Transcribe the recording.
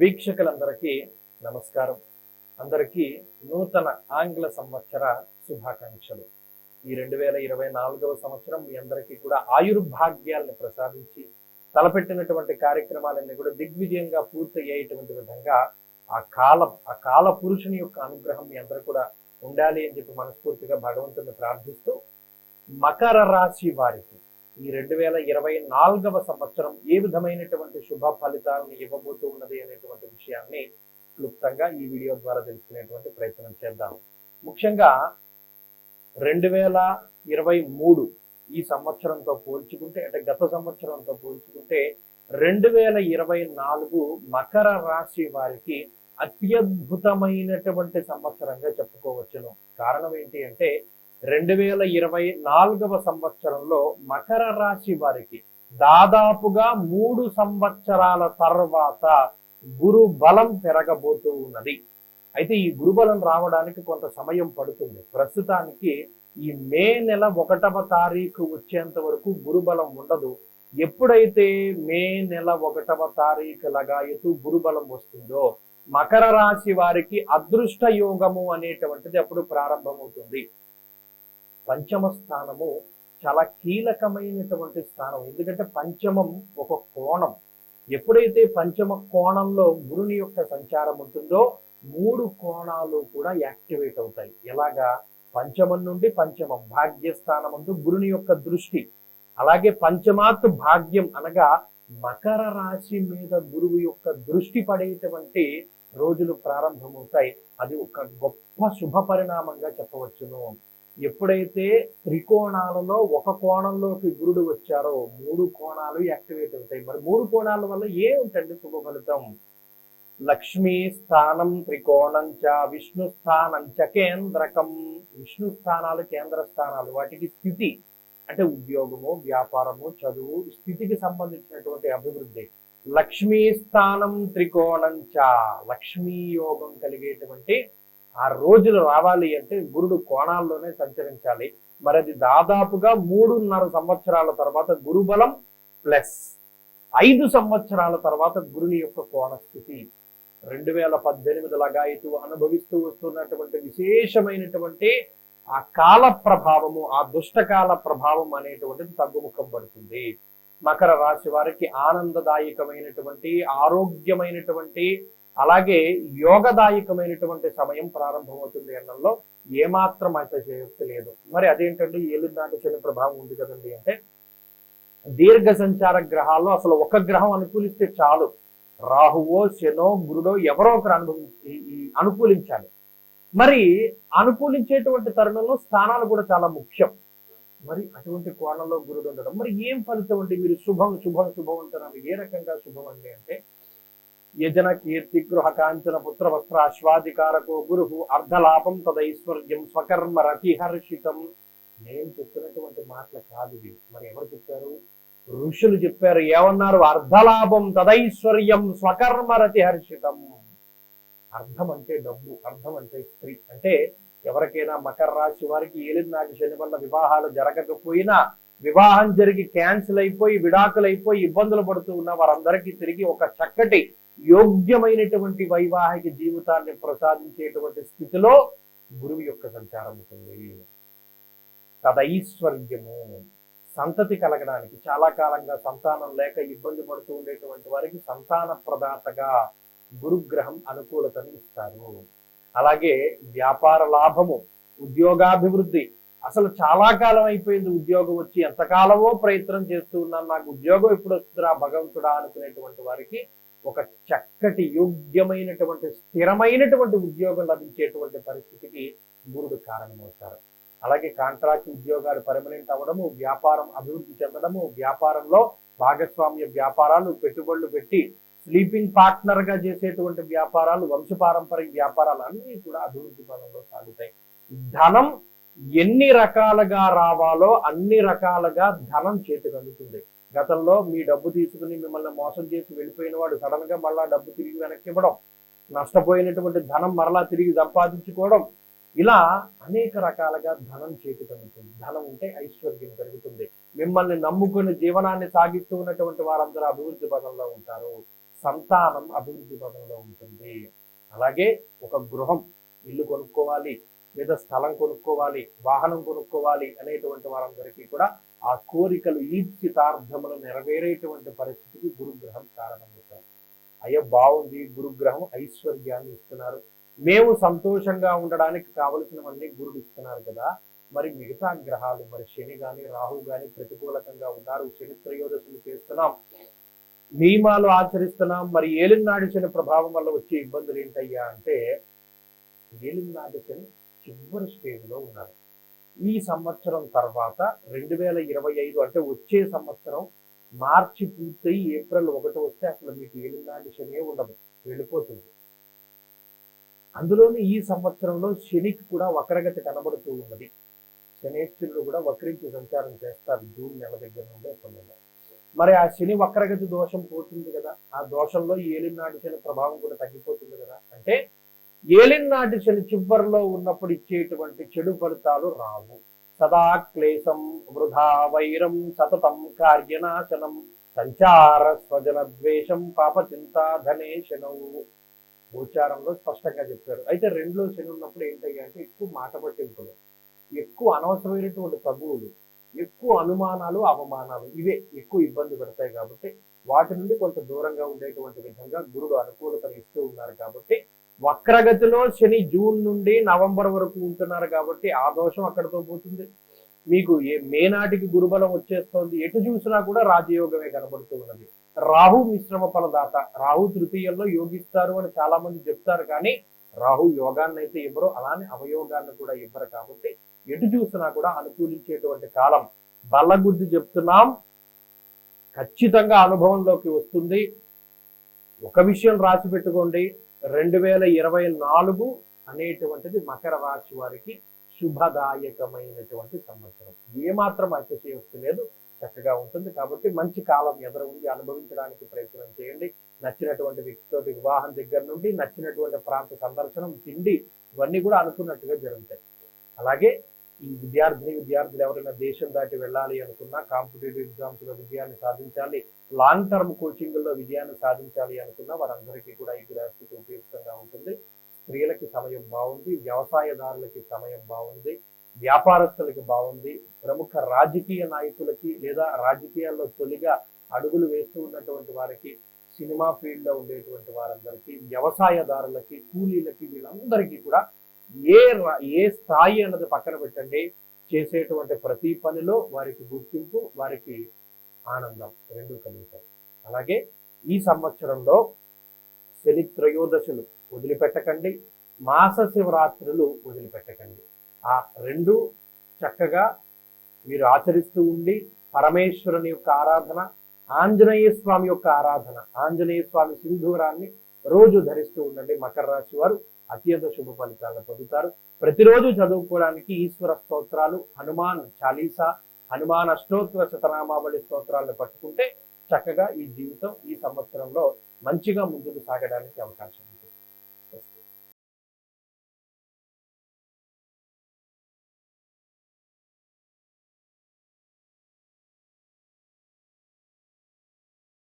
వీక్షకులందరికీ నమస్కారం. అందరికీ నూతన ఆంగ్ల సంవత్సర శుభాకాంక్షలు. ఈ 2024వ సంవత్సరం మీ అందరికీ కూడా ఆయుర్భాగ్యాలను ప్రసాదించి తలపెట్టినటువంటి కార్యక్రమాలన్నీ కూడా దిగ్విజయంగా పూర్తి అయ్యేటువంటి విధంగా ఆ కాల పురుషుని యొక్క అనుగ్రహం మీ అందరూ కూడా ఉండాలి అని చెప్పి మనస్ఫూర్తిగా భగవంతుని ప్రార్థిస్తూ, మకర రాశి వారికి ఈ 2024వ సంవత్సరం ఏ విధమైనటువంటి శుభ ఫలితాలను ఇవ్వబోతూ ఉన్నది అనేటువంటి విషయాన్ని క్లుప్తంగా ఈ వీడియో ద్వారా తెలుసుకునేటువంటి ప్రయత్నం చేద్దాం. ముఖ్యంగా 2023 ఈ సంవత్సరంతో పోల్చుకుంటే, అంటే గత సంవత్సరంతో పోల్చుకుంటే 2024 మకర రాశి వారికి అత్యద్భుతమైనటువంటి సంవత్సరంగా చెప్పుకోవచ్చును. కారణం ఏంటి అంటే 2024వ సంవత్సరంలో మకర రాశి వారికి దాదాపుగా 3 సంవత్సరాల తర్వాత గురు బలం పెరగబోతూ ఉన్నది. అయితే ఈ గురుబలం రావడానికి కొంత సమయం పడుతుంది. ప్రస్తుతానికి ఈ మే నెల 1వ తారీఖు వచ్చేంత వరకు గురుబలం ఉండదు. ఎప్పుడైతే మే నెల 1వ తారీఖు లగాయతూ గురుబలం వస్తుందో మకర రాశి వారికి అదృష్ట యోగము అనేటువంటిది అప్పుడు ప్రారంభమవుతుంది. పంచమ స్థానము చాలా కీలకమైనటువంటి స్థానం. ఎందుకంటే పంచమం ఒక కోణం. ఎప్పుడైతే పంచమ కోణంలో గురుని యొక్క సంచారం ఉంటుందో 3 కోణాలు కూడా యాక్టివేట్ అవుతాయి. ఎలాగా? పంచమం నుండి పంచమం భాగ్యస్థానమందు గురుని యొక్క దృష్టి, అలాగే పంచమాత్ భాగ్యం అనగా మకర రాశి మీద గురువు యొక్క దృష్టి పడేటువంటి రోజులు ప్రారంభమవుతాయి. అది ఒక గొప్ప శుభ పరిణామంగా చెప్పవచ్చును. ఎప్పుడైతే త్రికోణాలలో ఒక కోణంలోకి గురుడు వచ్చారో 3 కోణాలు యాక్టివేట్ అవుతాయి. మరి 3 కోణాల వల్ల ఏముంటండి శుభ ఫలితం? లక్ష్మీ స్థానం త్రికోణం చ విష్ణు స్థానం చ కేంద్రకం. విష్ణు స్థానాలు కేంద్ర స్థానాలు, వాటికి స్థితి అంటే ఉద్యోగము, వ్యాపారము, చదువు, స్థితికి సంబంధించినటువంటి అభివృద్ధి. లక్ష్మీ స్థానం త్రికోణం చ, లక్ష్మీ యోగం కలిగేటువంటి ఆ రోజులు రావాలి అంటే గురుడు కోణాల్లోనే సంచరించాలి. మరి అది దాదాపుగా 3.5 సంవత్సరాల తర్వాత గురుబలం ప్లస్ 5 సంవత్సరాల తర్వాత గురుని యొక్క కోణ స్థితి. 2018 లగాయతూ అనుభవిస్తూ వస్తున్నటువంటి విశేషమైనటువంటి ఆ కాల ప్రభావము, ఆ దుష్టకాల ప్రభావం అనేటువంటిది తగ్గుముఖం పడుతుంది. మకర రాశి వారికి ఆనందదాయకమైనటువంటి, ఆరోగ్యమైనటువంటి, అలాగే యోగదాయకమైనటువంటి సమయం ప్రారంభమవుతుంది అనడంలో ఏమాత్రం అతిశయోక్తి లేదు. మరి అదేంటంటే ఏలినాటి శని ప్రభావం ఉంది కదండి అంటే, దీర్ఘ సంచార గ్రహాల్లో అసలు ఒక గ్రహం అనుకూలిస్తే చాలు. రాహువో శనో గురుడో ఎవరో ఒకరు అనుకూలించాలి. మరి అనుకూలించేటువంటి తరుణంలో స్థానాలు కూడా చాలా ముఖ్యం. మరి అటువంటి కోణంలో గురుడు ఉండడం మరి ఏం ఫలితం అంటే, మీరు శుభం శుభం శుభం అంటున్నారు. ఏ రకంగా శుభం అండి అంటే, యజన కీర్తి గృహ కాంచన పుత్ర వస్త్ర అశ్వాధికారకో గురు అర్ధలాభం తదైశ్వర్యం స్వకర్మ రతిహర్షితం. నేను చెప్పినటువంటి మాటలు కాదు ఇవి. మరి ఎవరు చెప్పారు? ఋషులు చెప్పారు. ఏమన్నారు? అర్ధలాభం తదైశ్వర్యం స్వకర్మ రతిహర్షితం. అర్థం అంటే డబ్బు, అర్థం అంటే స్త్రీ. అంటే ఎవరికైనా మకర రాశి వారికి ఏలినాటి శని వల్ల వివాహాలు జరగకపోయినా, వివాహం జరిగి క్యాన్సిల్ అయిపోయి, విడాకులైపోయి ఇబ్బందులు పడుతూ ఉన్న వారందరికీ తిరిగి ఒక చక్కటి యోగ్యమైనటువంటి వైవాహిక జీవితాన్ని ప్రసాదించేటువంటి స్థితిలో గురువు యొక్క సంచారం ఉంటుంది. తదైశ్వర్యము, సంతతి కలగడానికి, చాలా కాలంగా సంతానం లేక ఇబ్బంది పడుతూ ఉండేటువంటి వారికి సంతాన ప్రదాతగా గురుగ్రహం అనుకూలతను ఇస్తారు. అలాగే వ్యాపార లాభము, ఉద్యోగాభివృద్ధి. అసలు చాలా కాలం అయిపోయింది ఉద్యోగం వచ్చి, ఎంతకాలమో ప్రయత్నం చేస్తూ ఉన్నాను, నాకు ఉద్యోగం ఎప్పుడు వస్తుందా భగవంతుడా అనుకునేటువంటి వారికి ఒక చక్కటి యోగ్యమైనటువంటి స్థిరమైనటువంటి ఉద్యోగం లభించేటువంటి పరిస్థితికి గురుడు కారణమవుతారు. అలాగే కాంట్రాక్ట్ ఉద్యోగాలు పర్మనెంట్ అవ్వడము, వ్యాపారం అభివృద్ధి చెందడము, వ్యాపారంలో భాగస్వామ్య వ్యాపారాలు, పెట్టుబడులు పెట్టి స్లీపింగ్ పార్ట్నర్ గా చేసేటువంటి వ్యాపారాలు, వంశపారంపరిక వ్యాపారాలు అన్నీ కూడా అభివృద్ధి పదంలో సాగుతాయి. ధనం ఎన్ని రకాలుగా రావాలో అన్ని రకాలుగా ధనం చేతికి అందుతుంది. గతంలో మీ డబ్బు తీసుకుని మిమ్మల్ని మోసం చేసి వెళ్ళిపోయిన వాడు సడన్ గా మళ్ళా డబ్బు తిరిగి వెనక్కి ఇవ్వడం, నష్టపోయినటువంటి ధనం మరలా తిరిగి సంపాదించుకోవడం, ఇలా అనేక రకాలుగా ధనం చేతికి అందుతుంది. ధనం ఉంటే ఐశ్వర్యం పెరుగుతుంది. మిమ్మల్ని నమ్ముకుని జీవనాన్ని సాగిస్తూ ఉన్నటువంటి వారందరూ అభివృద్ధి పదంలో ఉంటారు. సంతానం అభివృద్ధి పదంలో ఉంటుంది. అలాగే ఒక గృహం, ఇల్లు కొనుక్కోవాలి, లేదా స్థలం కొనుక్కోవాలి, వాహనం కొనుక్కోవాలి అనేటువంటి వారందరికీ కూడా ఆ కోరికలు ఈప్సితార్థములు నెరవేరేటువంటి పరిస్థితికి గురుగ్రహం కారణమవుతారు. అయ్యో బాగుంది, గురుగ్రహం ఐశ్వర్యాన్ని ఇస్తున్నారు, మేము సంతోషంగా ఉండడానికి కావలసినవన్నీ గురుడు ఇస్తున్నారు కదా, మరి మిగతా గ్రహాలు, మరి శని గాని రాహు గాని ప్రతికూలకంగా ఉన్నారు, శని త్రయోదశులు చేస్తున్నాం, నియమాలు ఆచరిస్తున్నాం, మరి ఏలినాడు శని ప్రభావం వల్ల వచ్చే ఇబ్బందులు ఏంటయ్యా అంటే, ఏలినాడు శని చివరి స్టేజ్ లో ఉన్నారు. ఈ సంవత్సరం తర్వాత 2025 అంటే వచ్చే సంవత్సరం మార్చి పూర్తయి ఏప్రిల్ 1 వస్తే అసలు మీకు ఏలినాడు శని ఉండదు, వెళ్ళిపోతుంది. అందులోని ఈ సంవత్సరంలో శనికి కూడా వక్రగతి కనబడుతూ ఉన్నది. శనేశ్వరుడు కూడా వక్రించి సంచారం చేస్తారు జూన్ నెల దగ్గర నుండే పొందడం. మరి ఆ శని వక్రగతి దోషం పోతుంది కదా, ఆ దోషంలో ఏలినాటి శని ప్రభావం కూడా తగ్గిపోతుంది కదా. అంటే ఏలినాటి శని చివరిలో ఉన్నప్పుడు ఇచ్చేటువంటి చెడు ఫలితాలు రావు. సదా క్లేశం వృధా వైరం సతతం కార్యనాశనం సంచార స్వజన ద్వేషం పాప చింతా ధనే శనవు గోచారంలో స్పష్టంగా చెప్పారు. అయితే రెండులో శని ఉన్నప్పుడు ఏంటయ్యా అంటే ఎక్కువ మాట పట్టింపులు, ఎక్కువ అనవసరమైనటువంటి తగువులు, ఎక్కువ అనుమానాలు, అవమానాలు, ఇవే ఎక్కువ ఇబ్బంది పెడతాయి. కాబట్టి వాటి నుండి కొంత దూరంగా ఉండేటువంటి విధంగా గురుడు అనుకూలతను ఇస్తూ ఉన్నారు. కాబట్టి వక్రగతిలో శని జూన్ నుండి నవంబర్ వరకు ఉంటున్నారు కాబట్టి ఆ దోషం అక్కడితో పోతుంది. మీకు మే నాటికి గురుబలం వచ్చేస్తోంది. ఎటు చూసినా కూడా రాజయోగమే కనబడుతూ ఉన్నది. రాహు మిశ్రమ ఫలదాత, రాహు తృతీయంలో యోగిస్తారు అని చాలా మంది చెప్తారు, కానీ రాహు యోగాన్ని అయితే ఇవ్వరు, అలానే అవయోగాన్ని కూడా ఇవ్వరు. కాబట్టి ఎటు చూసినా కూడా అనుకూలించేటువంటి కాలం. బల్లగుద్ది చెప్తున్నాం, ఖచ్చితంగా అనుభవంలోకి వస్తుంది. ఒక విషయం రాసి పెట్టుకోండి, 2024 అనేటువంటిది మకర రాశి వారికి శుభదాయకమైనటువంటి సంవత్సరం. ఏమాత్రం అతిశయోక్తి లేదు, చక్కగా ఉంటుంది. కాబట్టి మంచి కాలం ఎదురు ఉంది, అనుభవించడానికి ప్రయత్నం చేయండి. నచ్చినటువంటి వ్యక్తితో వివాహం దగ్గర నుండి నచ్చినటువంటి ప్రాంత సందర్శనం, తిండి, ఇవన్నీ కూడా అనుకున్నట్టుగా జరుగుతాయి. అలాగే ఈ విద్యార్థులు ఎవరైనా దేశం దాటి వెళ్ళాలి అనుకున్నా, కాంపిటేటివ్ ఎగ్జామ్స్ లో విజయాన్ని సాధించాలి, లాంగ్ టర్మ్ కోచింగ్ లో విజయాన్ని సాధించాలి అనుకున్నా వారందరికీ కూడా ఈ గ్రహస్థితి ఉపయుక్తంగా ఉంటుంది. స్త్రీలకి సమయం బాగుంది, వ్యవసాయదారులకి సమయం బాగుంది, వ్యాపారస్తులకి బాగుంది, ప్రముఖ రాజకీయ నాయకులకి లేదా రాజకీయాల్లో తొలిగా అడుగులు వేస్తూ ఉన్నటువంటి వారికి, సినిమా ఫీల్డ్ లో ఉండేటువంటి వారందరికీ, వ్యవసాయదారులకి, కూలీలకి, వీళ్ళందరికీ కూడా ఏ స్థాయి అన్నది పక్కన పెట్టండి, చేసేటువంటి ప్రతి పనిలో వారికి గుర్తింపు, వారికి ఆనందం రెండు కలుగుతాయి. అలాగే ఈ సంవత్సరంలో శని త్రయోదశులు వదిలిపెట్టకండి, మాస శివరాత్రులు వదిలిపెట్టకండి. ఆ రెండు చక్కగా మీరు ఆచరిస్తూ ఉండి పరమేశ్వరుని యొక్క ఆరాధన, ఆంజనేయ స్వామి యొక్క ఆరాధన, ఆంజనేయ స్వామి సింధూరాన్ని రోజు ధరిస్తూ ఉండండి. మకర రాశి వారు అత్యంత శుభ ఫలితాలను పొందుతారు. ప్రతిరోజు చదువుకోవడానికి ఈశ్వర స్తోత్రాలు, హనుమాన్ చాలీసా, హనుమాన్ అష్టోత్తర శతనామావళి స్తోత్రాలను పట్టుకుంటే చక్కగా ఈ జీవితం ఈ సంవత్సరంలో మంచిగా ముందుకు సాగడానికి అవకాశం.